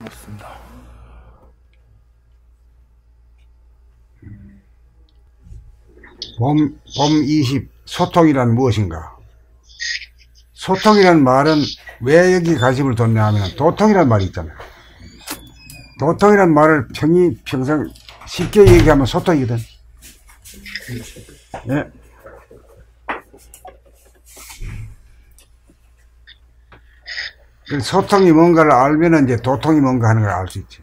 맞습니다. 봄 20 소통이란 무엇인가? 소통이란 말은 왜 여기 관심을 뒀냐 하면 도통이란 말이 있잖아요. 도통이란 말을 평생 쉽게 얘기하면 소통이거든. 예. 소통이 뭔가를 알면은 이제 도통이 뭔가 하는 걸 알 수 있지.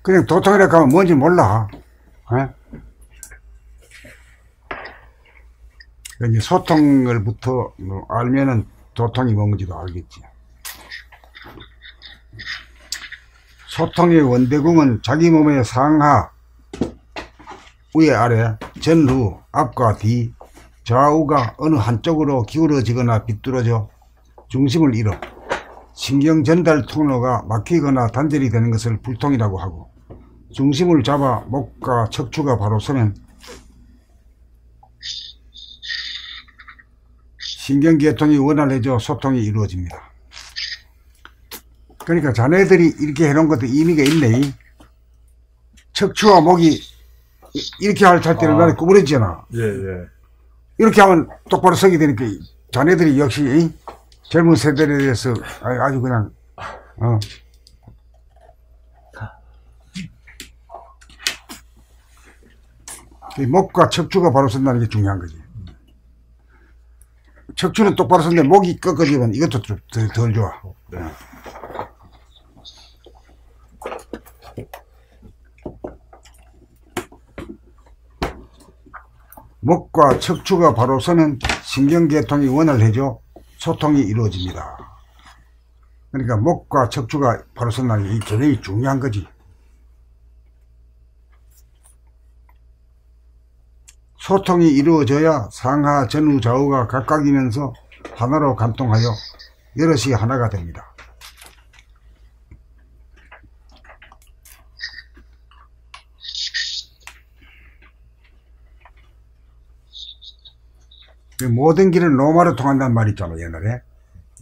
그냥 도통이라고 하면 뭔지 몰라. 예? 이제 소통을부터 알면은 도통이 뭔지도 알겠지. 소통의 원대궁은 자기 몸의 상하, 위에 아래, 전후, 앞과 뒤, 좌우가 어느 한쪽으로 기울어지거나 비뚤어져 중심을 잃어 신경 전달 통로가 막히거나 단절이 되는 것을 불통이라고 하고, 중심을 잡아 목과 척추가 바로 서면 신경계통이 원활해져 소통이 이루어집니다. 그러니까 자네들이 이렇게 해놓은 것도 의미가 있네. 척추와 목이 이렇게 할 때는 나는 구부러지잖아. 예. 이렇게 하면 똑바로 서게 되니까 자네들이 역시 젊은 세대에 대해서 아주 그냥 목과 척추가 바로 선다는 게 중요한 거지. 척추는 똑바로 섰는데 목이 꺾어지면 이것도 좀 덜 좋아. 네. 목과 척추가 바로 서면 신경계통이 원활해져 소통이 이루어집니다. 그러니까 목과 척추가 바로 선다는 게 이 개념이 중요한 거지. 소통이 이루어져야 상하, 전후, 좌우가 각각이면서 하나로 감통하여 여럿이 하나가 됩니다. 모든 길은 로마로 통한다는 말이 있잖아요, 옛날에.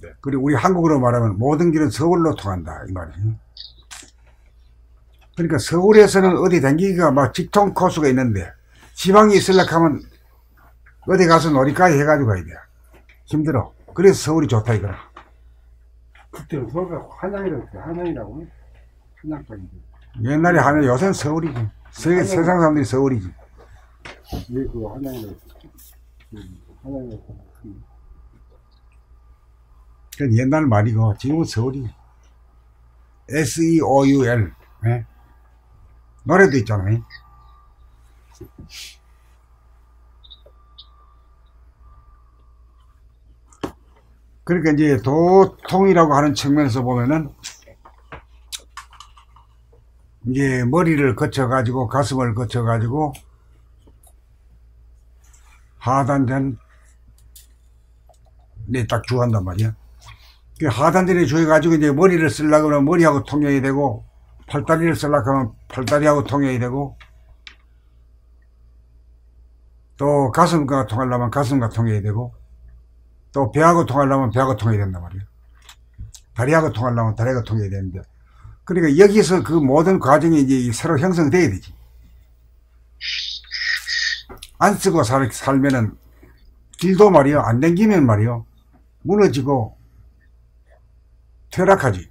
네. 그리고 우리 한국어로 말하면 모든 길은 서울로 통한다, 이 말이에요. 그러니까 서울에서는 어디 다니기가 막 직통 코스가 있는데, 지방이 있으려고 하면 어디 가서 놀이까지 해가지고 가야 돼. 힘들어. 그래서 서울이 좋다 이거라. 그때 서울가 한양이라고 한양까지. 옛날에 한양, 요새는 서울이지. 세상 사람들이 서울이지. 왜 그거 한양이라고 그건 옛날 말이고 지금은 서울이. SEOUL. 네? 노래도 있잖아요. 그러니까 이제 도통이라고 하는 측면에서 보면은 이제 머리를 거쳐 가지고 가슴을 거쳐 가지고 하단전 네, 딱 주한단 말이야. 그 하단전에 주해 가지고 이제 머리를 쓰려고 하면 머리하고 통용이 되고, 팔다리를 쓰려고 하면 팔다리하고 통용이 되고, 또 가슴과 통하려면 가슴과 통용이 되고, 또 배하고 통하려면 배하고 통용이 된단 말이야. 다리하고 통하려면 다리가 통용이 되는데, 그러니까 여기서 그 모든 과정이 이제 서로 형성돼야 되지. 안 쓰고 살면은 길도 말이요, 안 댕기면 말이요, 무너지고 퇴락하지.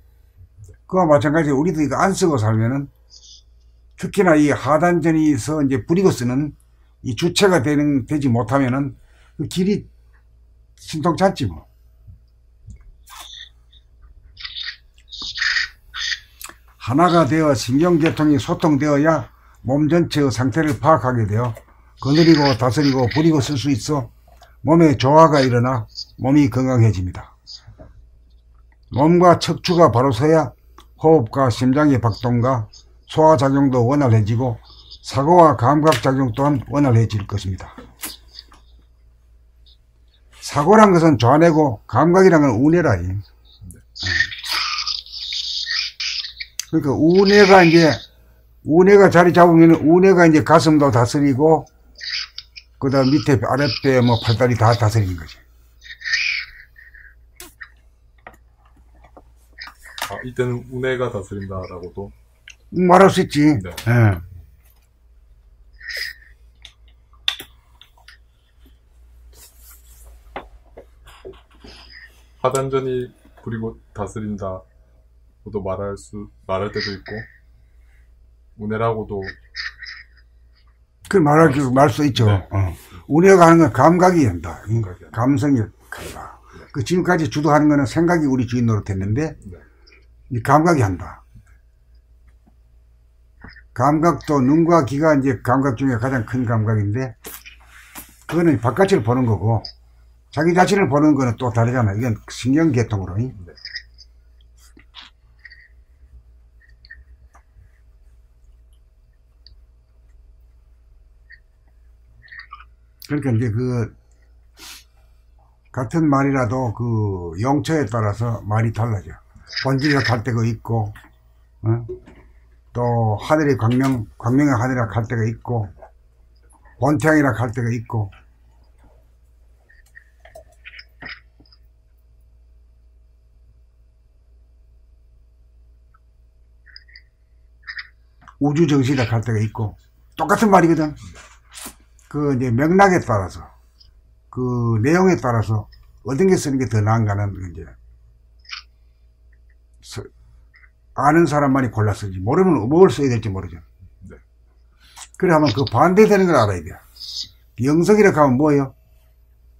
그와 마찬가지로 우리도 이거 안 쓰고 살면은, 특히나 이 하단전에서 이제 부리고 쓰는 이 주체가 되지 못하면은 그 길이 신통찮지 뭐. 하나가 되어 신경계통이 소통되어야 몸 전체의 상태를 파악하게 되어 거느리고 다스리고 부리고 쓸 수 있어 몸에 조화가 일어나 몸이 건강해집니다. 몸과 척추가 바로 서야 호흡과 심장의 박동과 소화작용도 원활해지고 사고와 감각작용 또한 원활해질 것입니다. 사고란 것은 좌뇌고 감각이란 건 우뇌라. 그러니까 우뇌가 자리 잡으면 우뇌가 이제 가슴도 다스리고, 그 다음 밑에 아랫배 뭐 팔다리 다 다스리는 거지. 이때는 운해가 다스린다라고도 말할 수 있지. 네. 예. 하단전이 부리고 다스린다고도 말할 때도 있고, 운해라고도 그 말 수 있죠. 네. 우리가 하는 건 감각이 한다. 감각이 한다. 감성이 한다. 그 지금까지 주도하는 거는 생각이 우리 주인 노릇했는데, 네. 이 감각이 한다. 감각도 눈과 귀가 이제 감각 중에 가장 큰 감각인데, 그거는 바깥을 보는 거고, 자기 자신을 보는 거는 또 다르잖아. 이건 신경계통으로. 네. 그러니까 이제 같은 말이라도 그 용처에 따라서 말이 달라져. 본질이라 갈 때가 있고, 또 하늘의 광명의 하늘이라 갈 때가 있고, 본태양이라 갈 때가 있고, 우주 정신이라 갈 때가 있고, 똑같은 말이거든. 그 이제 맥락에 따라서, 그 내용에 따라서 어떤 게 쓰는 게 더 나은가는 이제 아는 사람만이 골라 쓰지, 모르면 뭘 써야 될지 모르죠. 네. 그래 하면 그 반대되는 걸 알아야 돼. 영성이라고 하면 뭐예요?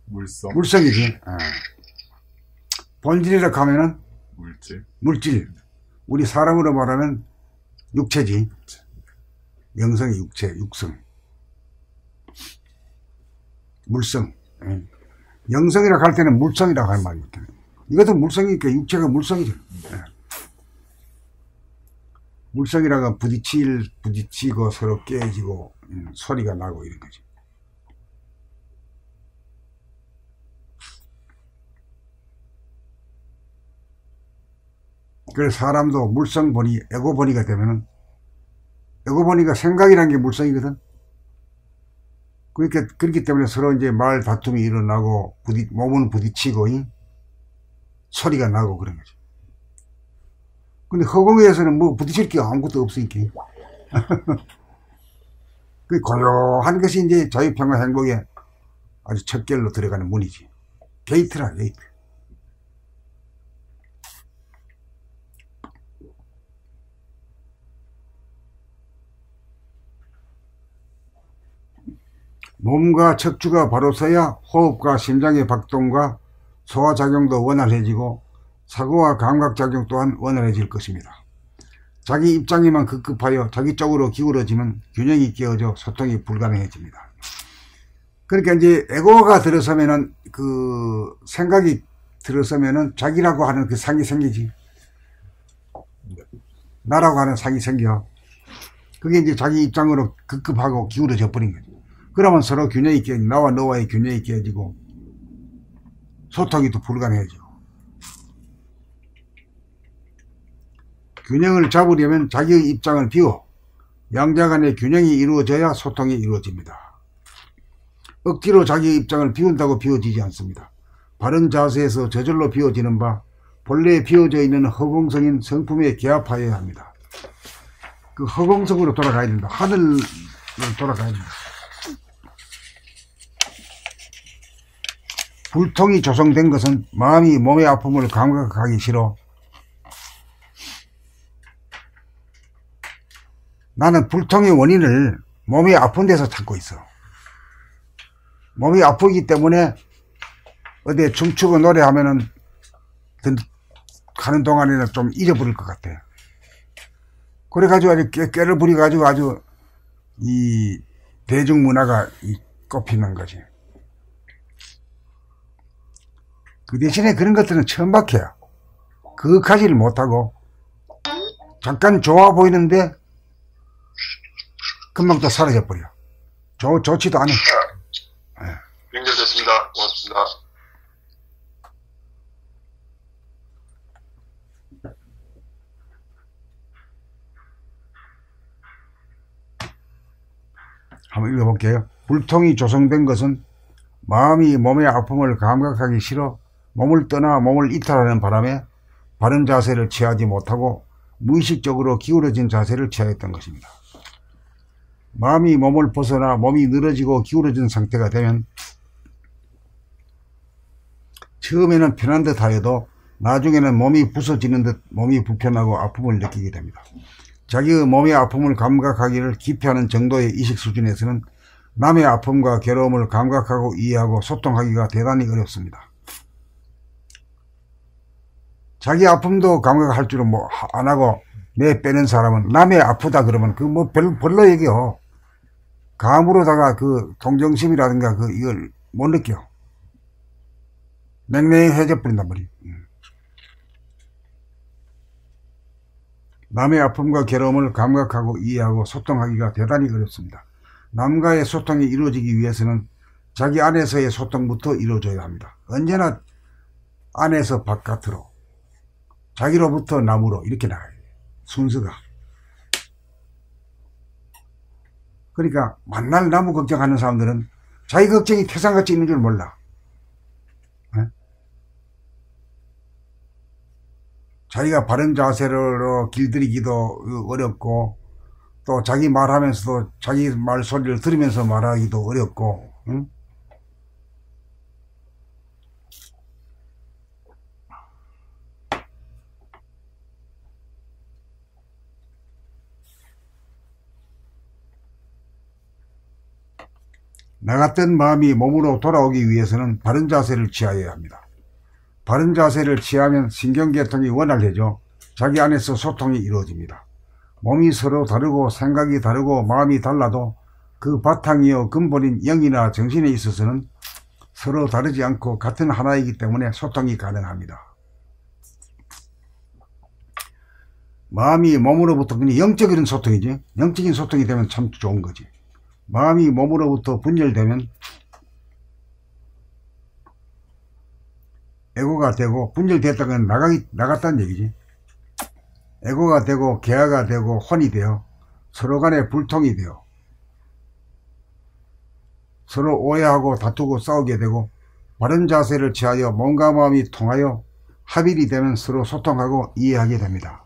물성이지. 본질이라고 하면은 물질. 우리 사람으로 말하면 육체지. 영성이 육성. 물성. 영성이라고 할 때는 물성이라고 하는 말이거든. 이것도 물성이니까 육체가 물성이죠. 물성이라고 부딪히고 서로 깨지고 소리가 나고 이런 거지. 그래서 사람도 물성본이 에고본이가 되면은, 에고본이가 생각이라는 게 물성이거든. 그러니까 그렇기 때문에 서로 이제 말 다툼이 일어나고 몸은 부딪히고 소리가 나고 그런 거지. 근데 허공에서는 뭐 부딪힐 게 아무것도 없으니까. 그 고요한 것이 이제 자유평화 행복에 아주 척결로 들어가는 문이지. 게이트라, 게이트. 몸과 척추가 바로 서야 호흡과 심장의 박동과 소화작용도 원활해지고 사고와 감각작용 또한 원활해질 것입니다. 자기 입장에만 급급하여 자기 쪽으로 기울어지면 균형이 깨어져 소통이 불가능해집니다. 그러니까 이제 에고가 들어서면은 그 생각이 들어서면은 자기라고 하는 그 상이 생기지. 나라고 하는 상이 생겨. 그게 이제 자기 입장으로 급급하고 기울어져 버린 거죠. 그러면 서로 균형이 깨지고, 나와 너와의 균형이 깨지고, 소통이 또 불가능해지고. 균형을 잡으려면 자기의 입장을 비워 양자 간의 균형이 이루어져야 소통이 이루어집니다. 억지로 자기의 입장을 비운다고 비워지지 않습니다. 바른 자세에서 저절로 비워지는 바, 본래 비워져 있는 허공성인 성품에 개합하여야 합니다. 그 허공성으로 돌아가야 된다. 하늘로 돌아가야 된다. 불통이 조성된 것은 마음이 몸의 아픔을 감각하기 싫어. 나는 불통의 원인을 몸이 아픈 데서 찾고 있어. 몸이 아프기 때문에 어디에 춤추고 노래하면은 가는 동안에는 좀 잊어버릴 것 같아. 그래가지고 아주 깨를 부려가지고 아주 이 대중문화가 꼽히는 거지. 그 대신에 그런 것들은 천박해요. 그윽하지를 못하고 잠깐 좋아 보이는데 금방 또 사라져 버려. 좋지도 않아. 연결됐습니다. 고맙습니다. 한번 읽어볼게요. 불통이 조성된 것은 마음이 몸의 아픔을 감각하기 싫어 몸을 떠나 몸을 이탈하는 바람에 바른 자세를 취하지 못하고 무의식적으로 기울어진 자세를 취하였던 것입니다. 마음이 몸을 벗어나 몸이 늘어지고 기울어진 상태가 되면 처음에는 편한 듯 하여도 나중에는 몸이 부서지는 듯 몸이 불편하고 아픔을 느끼게 됩니다. 자기의 몸의 아픔을 감각하기를 기피하는 정도의 이식 수준에서는 남의 아픔과 괴로움을 감각하고 이해하고 소통하기가 대단히 어렵습니다. 자기 아픔도 감각할 줄은 뭐 안 하고 내 빼는 사람은 남의 아프다 그러면 그 뭐 별로 얘기요. 감으로다가 그 동정심이라든가 그 이걸 못 느껴. 냉랭해져 버린단 말이에요. 남의 아픔과 괴로움을 감각하고 이해하고 소통하기가 대단히 어렵습니다. 남과의 소통이 이루어지기 위해서는 자기 안에서의 소통부터 이루어져야 합니다. 언제나 안에서 바깥으로, 자기로부터 남으로 이렇게 나가야 돼요. 순서가. 그러니까 만날 나무 걱정하는 사람들은 자기 걱정이 태산같이 있는 줄 몰라. 자기가 바른 자세로 길들이기도 어렵고 또 자기 말하면서도 자기 말소리를 들으면서 말하기도 어렵고 응? 나 같은 마음이 몸으로 돌아오기 위해서는 바른 자세를 취하여야 합니다. 바른 자세를 취하면 신경계통이 원활해져 자기 안에서 소통이 이루어집니다. 몸이 서로 다르고 생각이 다르고 마음이 달라도 그 바탕이요 근본인 영이나 정신에 있어서는 서로 다르지 않고 같은 하나이기 때문에 소통이 가능합니다. 마음이 몸으로부터 그냥 영적인 소통이지. 영적인 소통이 되면 참 좋은 거지. 마음이 몸으로부터 분열되면 에고가 되고, 분열됐다는 건 나갔다는 얘기지. 에고가 되고 계화가 되고 혼이 되어 서로 간에 불통이 되어 서로 오해하고 다투고 싸우게 되고, 바른 자세를 취하여 몸과 마음이 통하여 합일이 되면 서로 소통하고 이해하게 됩니다.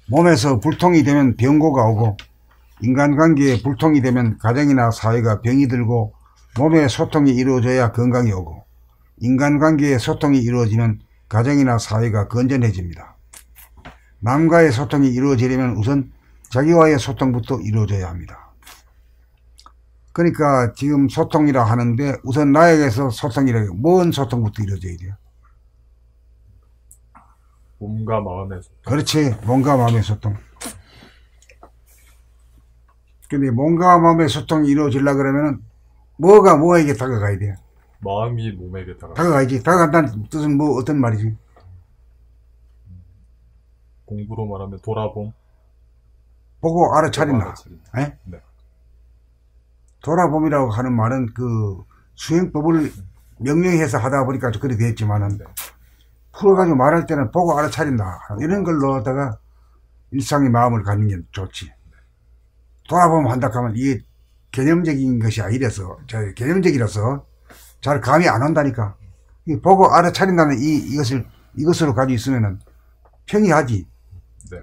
몸에서 불통이 되면 병고가 오고, 인간관계에 불통이 되면 가정이나 사회가 병이 들고, 몸의 소통이 이루어져야 건강이 오고, 인간관계에 소통이 이루어지면 가정이나 사회가 건전해집니다. 남과의 소통이 이루어지려면 우선 자기와의 소통부터 이루어져야 합니다. 그러니까 지금 소통이라 하는데 우선 나에게서 소통이라고, 뭔 소통부터 이루어져야 돼요? 몸과 마음의 소통. 그렇지, 몸과 마음의 소통. 근데 몸과 마음의 소통이 이루어지려고 그러면은 뭐가 뭐에게 다가가야 돼요? 마음이 몸에게 다가가야지. 다가간다는 뜻은 뭐 어떤 말이지? 공부로 말하면 돌아봄. 보고 알아차린다. 네. 돌아봄이라고 하는 말은 그 수행법을 명령해서 하다 보니까 좀 그리 됐지만은 네. 풀어가지고 말할 때는 보고 알아차린다. 이런 걸로 하다가 일상의 마음을 갖는 게 좋지. 돌아보면 한다 하면 이게 개념적인 것이 아니라서, 개념적이라서 잘 감이 안 온다니까. 보고 알아차린다는 이것으로 가지고 있으면은 평이하지. 네.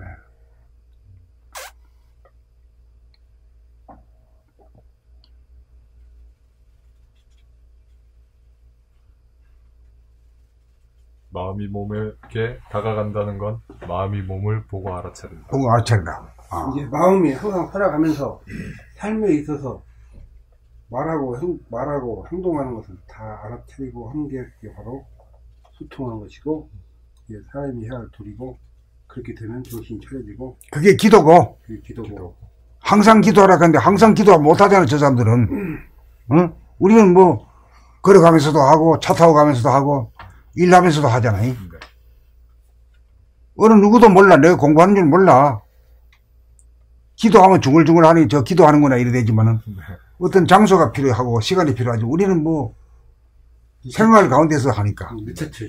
마음이 몸에게 다가간다는 건 마음이 몸을 보고 알아차린다. 보고 알아차린다. 이제 마음이 항상 살아가면서 삶에 있어서 말하고 행동하는 것을 다 알아차리고 하는 게 바로 소통하는 것이고, 이제 사람이 해야 할 도리고, 그렇게 되면 정신이 차려지고, 그게 기도고. 그게 기도고. 항상 기도하라 하는데 항상 기도 못하잖아, 저 사람들은. 응? 우리는 뭐 걸어가면서도 하고 차 타고 가면서도 하고 일하면서도 하잖아. 어느 누구도 몰라. 내가 공부하는 줄 몰라. 기도하면 중얼중얼 하니 저 기도하는구나 이래 되지만은 어떤 장소가 필요하고 시간이 필요하지. 우리는 뭐 생활 가운데서 하니까. 일체처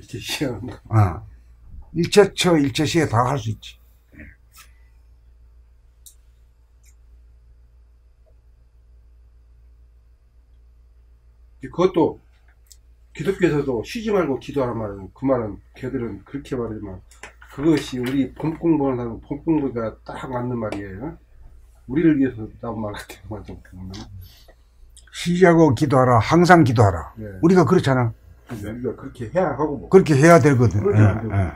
일체처 일체시에 다 할 수 있지. 그것도 기독교에서도 쉬지 말고 기도하란 말은 그 말은 걔들은 그렇게 말하지만 그것이 우리 봄 공부하는 사람 봄 공부가 딱 맞는 말이에요. 우리를 위해서 나온 말 같아요. 맞아. 쉬자고 기도하라. 항상 기도하라. 네. 우리가 그렇잖아. 우리가 그렇게 해야 하고 뭐. 그렇게 해야 되거든. 그러지 안 되고. 예.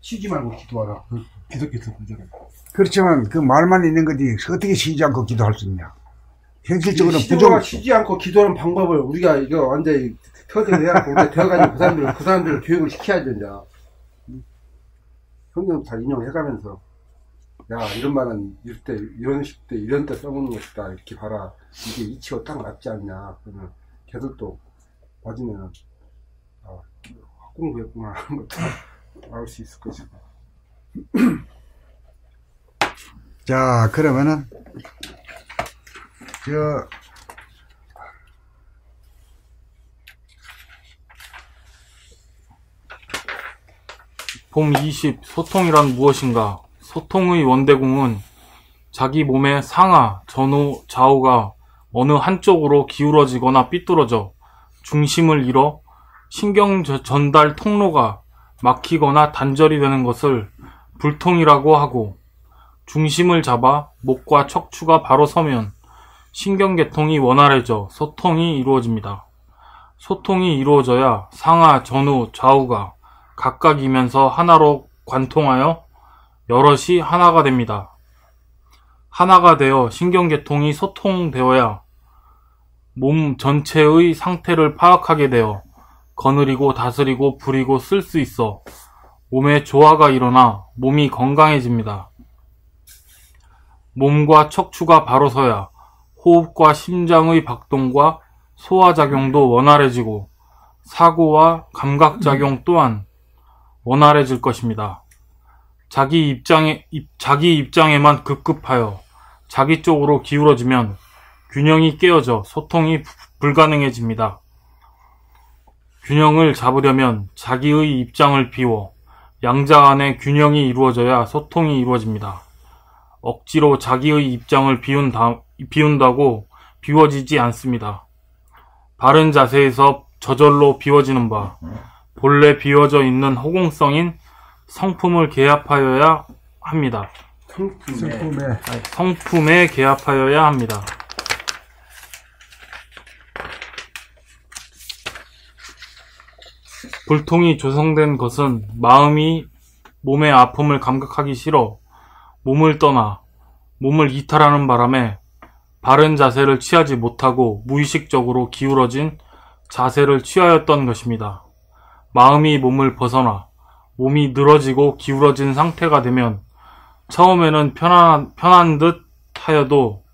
쉬지 말고 기도하라. 그 기독교에서 그러잖아요. 그렇지만 그 말만 있는 거지 어떻게 쉬지 않고 기도할 수 있냐. 현실적으로 쉬지 않고 기도하는 방법을 우리가 이거 완전히 터득해야 우리가 되어가지고 그 사람들을 교육을 시켜야 된다. 성경 잘 인용해가면서 야 이런 말은 이럴 때 이런 식 때 이런 때 써먹는 것이다 이렇게 봐라. 이게 이치가 딱 맞지 않냐. 그러면 걔들도 맞으면 학공부였구나 하는 것도 알 수 있을 것이고. 자, 그러면은 봄 20. 소통이란 무엇인가? 소통의 원대공은 자기 몸의 상하, 전후, 좌우가 어느 한쪽으로 기울어지거나 삐뚤어져 중심을 잃어 신경 전달 통로가 막히거나 단절이 되는 것을 불통이라고 하고, 중심을 잡아 목과 척추가 바로 서면 신경계통이 원활해져 소통이 이루어집니다. 소통이 이루어져야 상하, 전후, 좌우가 각각이면서 하나로 관통하여 여럿이 하나가 됩니다. 하나가 되어 신경계통이 소통되어야 몸 전체의 상태를 파악하게 되어 거느리고 다스리고 부리고 쓸 수 있어 몸에 조화가 일어나 몸이 건강해집니다. 몸과 척추가 바로 서야 호흡과 심장의 박동과 소화작용도 원활해지고 사고와 감각작용 또한 원활해질 것입니다. 자기 입장에만 급급하여 자기 쪽으로 기울어지면 균형이 깨어져 소통이 불가능해집니다. 균형을 잡으려면 자기의 입장을 비워 양자 간의 균형이 이루어져야 소통이 이루어집니다. 억지로 자기의 입장을 비운다고 비워지지 않습니다. 바른 자세에서 저절로 비워지는 바, 본래 비워져 있는 허공성인 성품을 개합하여야 합니다. 성품에 개합하여야 합니다. 불통이 조성된 것은 마음이 몸의 아픔을 감각하기 싫어 몸을 떠나 몸을 이탈하는 바람에 바른 자세를 취하지 못하고 무의식적으로 기울어진 자세를 취하였던 것입니다. 마음이 몸을 벗어나 몸이 늘어지고 기울어진 상태가 되면 처음에는 편한 듯 하여도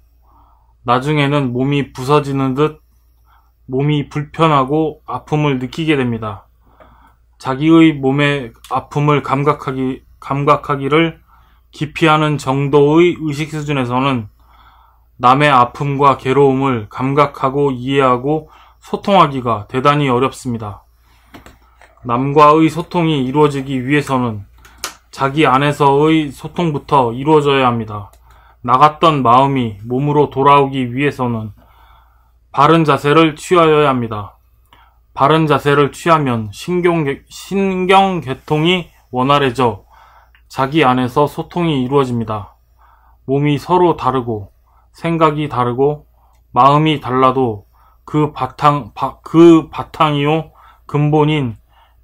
나중에는 몸이 부서지는 듯 몸이 불편하고 아픔을 느끼게 됩니다. 자기의 몸의 아픔을 감각하기를 기피하는 정도의 의식 수준에서는 남의 아픔과 괴로움을 감각하고 이해하고 소통하기가 대단히 어렵습니다. 남과의 소통이 이루어지기 위해서는 자기 안에서의 소통부터 이루어져야 합니다. 나갔던 마음이 몸으로 돌아오기 위해서는 바른 자세를 취하여야 합니다. 바른 자세를 취하면 신경계통이 원활해져 자기 안에서 소통이 이루어집니다. 몸이 서로 다르고 생각이 다르고 마음이 달라도 그 바탕이요 근본인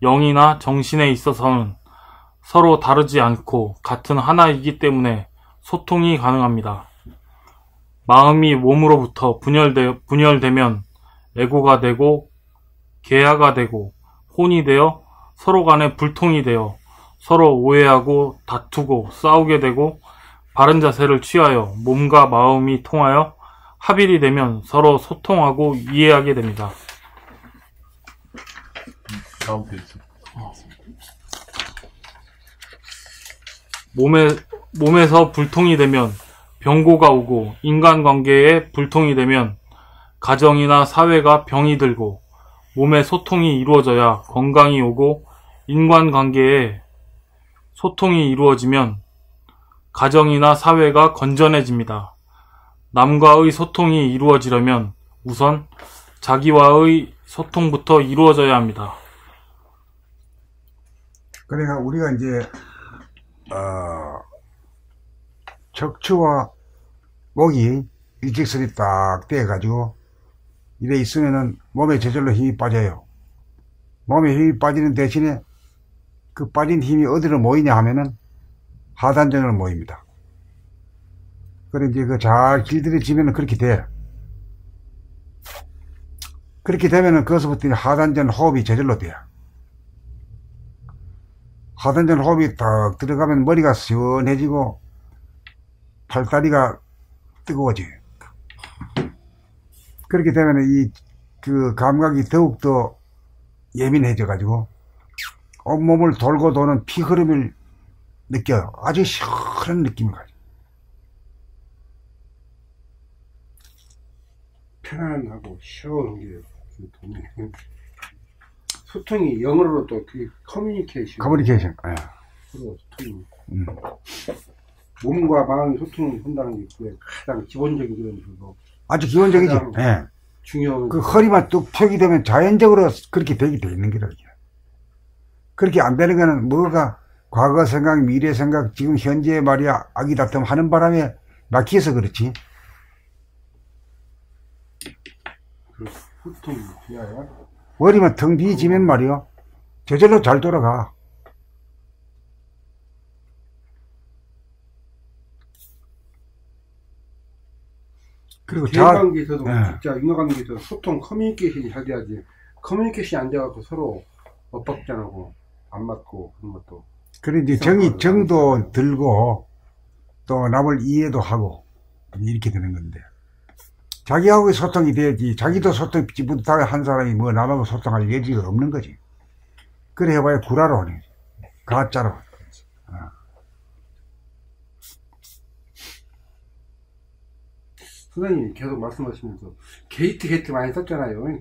영이나 정신에 있어서는 서로 다르지 않고 같은 하나이기 때문에 소통이 가능합니다. 마음이 몸으로부터 분열되면 에고가 되고 계하가 되고 혼이 되어 서로 간에 불통이 되어 서로 오해하고 다투고 싸우게 되고, 바른 자세를 취하여 몸과 마음이 통하여 합일이 되면 서로 소통하고 이해하게 됩니다. 다음 페이지. 몸에서 불통이 되면 병고가 오고, 인간관계에 불통이 되면 가정이나 사회가 병이 들고, 몸의 소통이 이루어져야 건강이 오고, 인간관계에 소통이 이루어지면 가정이나 사회가 건전해집니다. 남과의 소통이 이루어지려면 우선 자기와의 소통부터 이루어져야 합니다. 그러니까 우리가 이제 척추와 목이 일직선이 딱 떼가지고 이래 있으면은 몸에 저절로 힘이 빠져요. 몸에 힘이 빠지는 대신에 그 빠진 힘이 어디로 모이냐 하면은 하단전으로 모입니다. 그래 이제 그 잘 길들여지면은 그렇게 돼. 그렇게 되면은 거기서부터 하단전 호흡이 저절로 돼요. 하단전 호흡이 딱 들어가면 머리가 시원해지고 팔다리가 뜨거워져요. 그렇게 되면 그 감각이 더욱더 예민해져 가지고 온몸을 돌고 도는 피 흐름을 느껴요. 아주 시원한 느낌을 가져요. 편안하고 시원한 게 도움이. 소통이 영어로 또 그 커뮤니케이션. 예. 서로 소통이. 몸과 마음이 소통을 한다는 게 그게 가장 기본적인 그런 거고. 아주 기본적이지. 예. 중요한. 그 허리만 뚝 펴게 되면 자연적으로 그렇게 되게 돼 있는 거라. 그렇게 안 되는 거는 뭐가 과거 생각, 미래 생각, 지금 현재 말이야 아기 다툼 하는 바람에 막혀서 그렇지. 그 소통이 돼야. 머리만 텅 비지면 말이요 저절로 잘 돌아가. 그리고 대인관계에서도 예. 진짜 인간관계에서 소통 커뮤니케이션이 잘 돼야지. 커뮤니케이션이 안 돼갖고 서로 엇박자나고 안 맞고 그런 것도. 그래 이제 정도 들고 또 남을 이해도 하고 이렇게 되는 건데, 자기하고의 소통이 돼야지. 자기도 소통 못한 사람이 뭐 남하고 소통할 여지가 없는 거지. 그래 해봐야 구라로 하네. 가짜로. 선생님이 계속 말씀하시면서 게이트 많이 썼잖아요.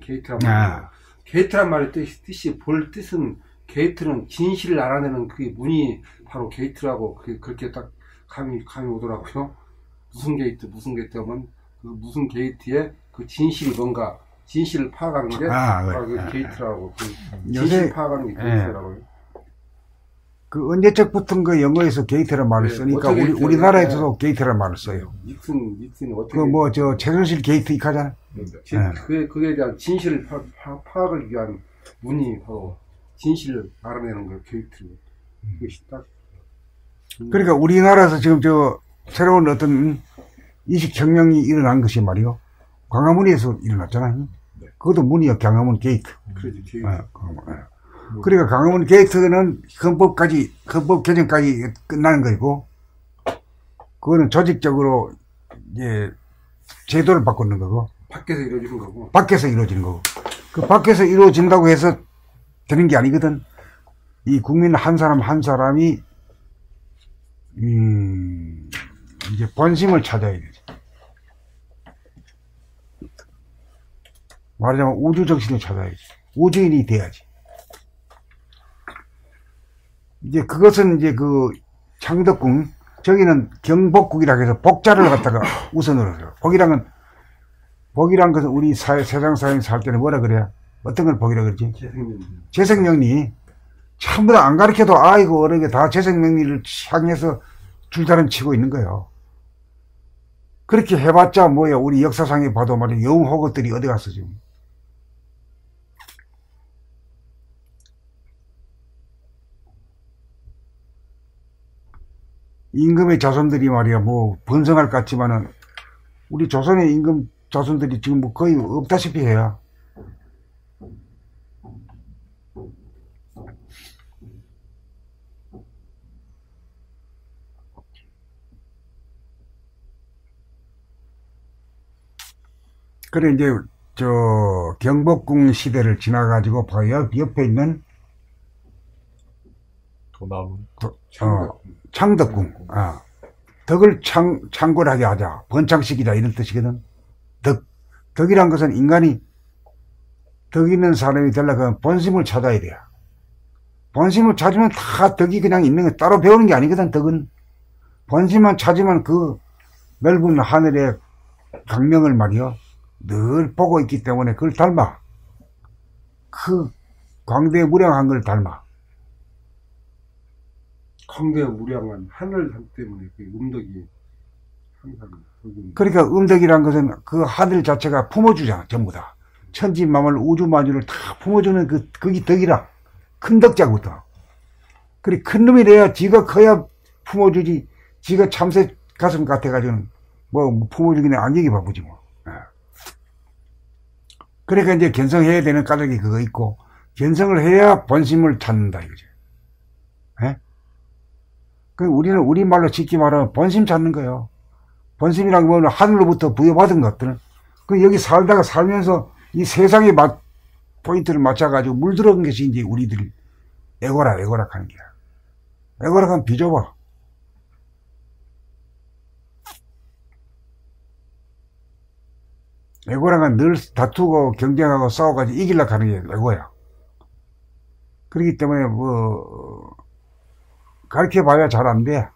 게이트란 말의 뜻이 볼 뜻은, 게이트는 진실을 알아내는 그 문이 바로 게이트라고 그렇게 딱 감이 오더라고요. 무슨 게이트 하면 그 무슨 게이트에 그 진실이 뭔가, 진실을 파악하는 게 바로 그 게이트라고. 그 진실 파악하는 게 게이트라고요. 그 언제적 붙은 그 영어에서 게이트라는 말을 쓰니까 우리나라에서도 게이트라는 말을 써요. 닉슨이 어떻게. 그 뭐 최순실 게이트 익하잖아. 그에 대한 진실을 파악을 위한 문이 바로 진실을 알아내는 거 게이트. 그것이 딱. 그러니까 우리나라에서 지금 새로운 어떤 인식혁명이 일어난 것이 말이요. 광화문에서 일어났잖아. 그것도 문이요. 광화문 게이트. 그렇지, 게이트. 그러니까 광화문 게이트는 헌법 개정까지 끝나는 거고, 그거는 조직적으로 이제 제도를 바꾸는 거고, 밖에서 이루어지는 거고. 밖에서 이루어지는 거고, 그 밖에서 이루어진다고 해서 되는 게 아니거든. 이 국민 한 사람 한 사람이 이제 본심을 찾아야 되지. 말하자면 우주 정신을 찾아야지. 우주인이 돼야지. 이제 그것은 이제 그 창덕궁, 저기는 경복국이라고 해서 복자를 갖다가 우선으로 해요. 복이란 것은 우리 세상 사람이 살 때는 뭐라 그래요? 어떤 걸 복이라 그러지? 재생명리. 전부 다 안 가르쳐도 아이고 어르게 다 재생명리를 향해서 줄다름 치고 있는 거예요. 그렇게 해봤자 뭐야, 우리 역사상에 봐도 말이야, 영호것들이 어디 갔어 지금. 임금의 자손들이 말이야 뭐 번성할 것 같지만은 우리 조선의 임금 자손들이 지금 뭐 거의 없다시피 해요. 그래 이제 경복궁 시대를 지나가지고 봐요. 옆에 있는 도나문. 창덕궁. 덕을 창궐하게 하자. 번창시키자. 이런 뜻이거든. 덕이란 것은 인간이 덕 있는 사람이 되려면 본심을 찾아야 돼요. 본심을 찾으면 다 덕이 그냥 있는 거, 따로 배우는 게 아니거든. 덕은 본심만 찾으면 그 넓은 하늘의 강명을 말이요, 늘 보고 있기 때문에 그걸 닮아. 그 광대무량한 걸 닮아. 광대무량한 하늘 때문에 그 음덕이 항상 그러니까 음덕이란 것은 그 하늘 자체가 품어주잖아. 전부 다 천지만물 우주만주를 다 품어주는 그게 덕이라. 큰 덕자부터. 그래 큰 놈이 돼야 지가 커야 품어주지. 지가 참새 가슴 같아가지고는 뭐 품어주기는 안되기 바쁘지 뭐. 그러니까 이제 견성해야 되는 까닭이 그거 있고, 견성을 해야 본심을 찾는다 이거죠. 예? 그 우리는 우리말로 쉽게 말하면 본심 찾는 거예요. 본심이란 건 하늘로부터 부여받은 것들. 그 여기 살다가 살면서 이 세상의 포인트를 맞춰가지고 물들어간 것이 이제 우리들이 애고락 하는 거야. 애고락은 비좁아. 애고랑은 늘 다투고 경쟁하고 싸워가지고 이기려고 하는 게 애고야. 그렇기 때문에 가르쳐봐야 잘 안 돼.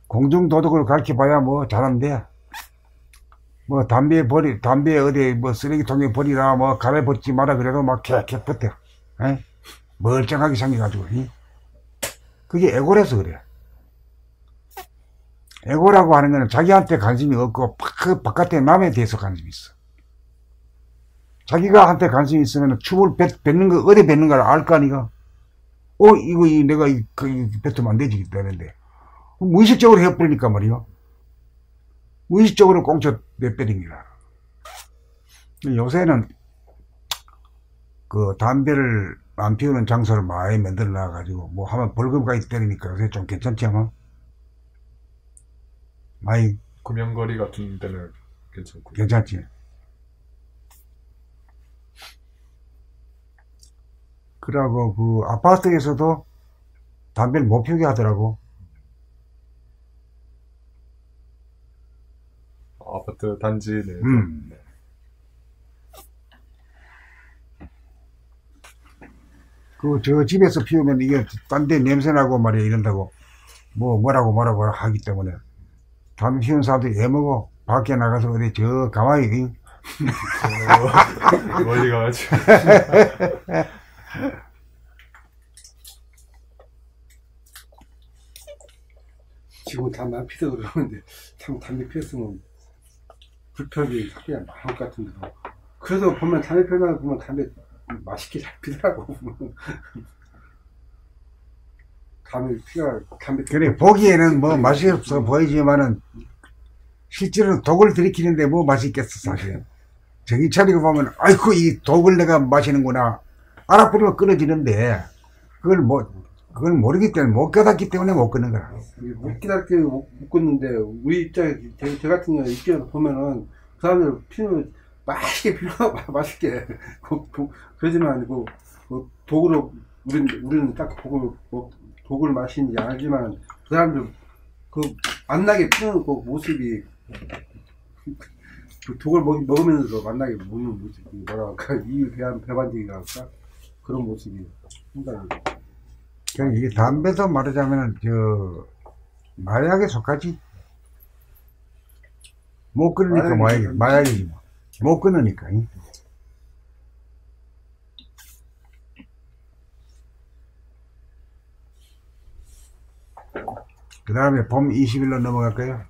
공중도덕을 가르쳐봐야 잘 안 돼. 담배 어디 쓰레기통에 버리라 가래 벗지 마라 그래도 막 캬캬 버텨. 에? 멀쩡하게 생겨가지고. 그게 애고라서 그래. 애고라고 하는 거는 자기한테 관심이 없고 그 바깥에 남에 대해서 관심이 있어. 자기가 한테 관심이 있으면 춤을 뱉는 거 어디 뱉는가를 알 거 아니가. 이거 내가 뱉으면 안 되지 그러는데 무의식적으로 해버리니까 말이야. 무의식적으로 꽁쳐 내버린 거라. 요새는 그 담배를 안 피우는 장소를 많이 만들어 놔가지고 하면 벌금까지 때리니까 요새 좀 괜찮지 아마? 많이 구명거리 같은 데는 괜찮고. 괜찮지. 그러고 그 아파트에서도 담배를 못 피우게 하더라고. 아파트 단지 내. 네. 저 집에서 피우면 이게 딴 데 냄새나고 말이야 이런다고 뭐라고 하기 때문에 담배 피우는 사람들이 애먹어. 밖에 나가서 어디 가만히 멀리 가가지고. 지금 담배 안 피다 그러는데 참 담배 피웠으면 불편이 그냥 마음 같은데. 그래서 보면 담배 피우면 보면 담배 맛있게 잘 피더라고. 그래 보기에는 맛이 없어 보이지만은 실제로는 독을 들이키는데 맛이 있겠어 사실. 정신 차리고 보면 아이고 이 독을 내가 마시는구나 알아버리면 끊어지는데 그걸 모르기 때문에 못 깨닫기 때문에 못 끊는 거야. 못 깨닫기 못 끊는데 우리 입장에 저 같은 경우 입장에서 보면은 그 사람들 피우면 맛있게 피워 맛있게 그러지만 아니고 독으로 우리는 딱 독을 마시는지 알지만 그 사람들 만나게 피우는 그 모습이 독을 먹으면서 만나게 먹는 모습이 뭐랄까 이유 배반적이라 할까 그런 모습이 상당히. 그냥 이게 담배도 말하자면은 마약에 속하지. 못 끊으니까 마약이지 뭐. 못 끊으니까. 그 다음에 봄 20일로 넘어갈까요?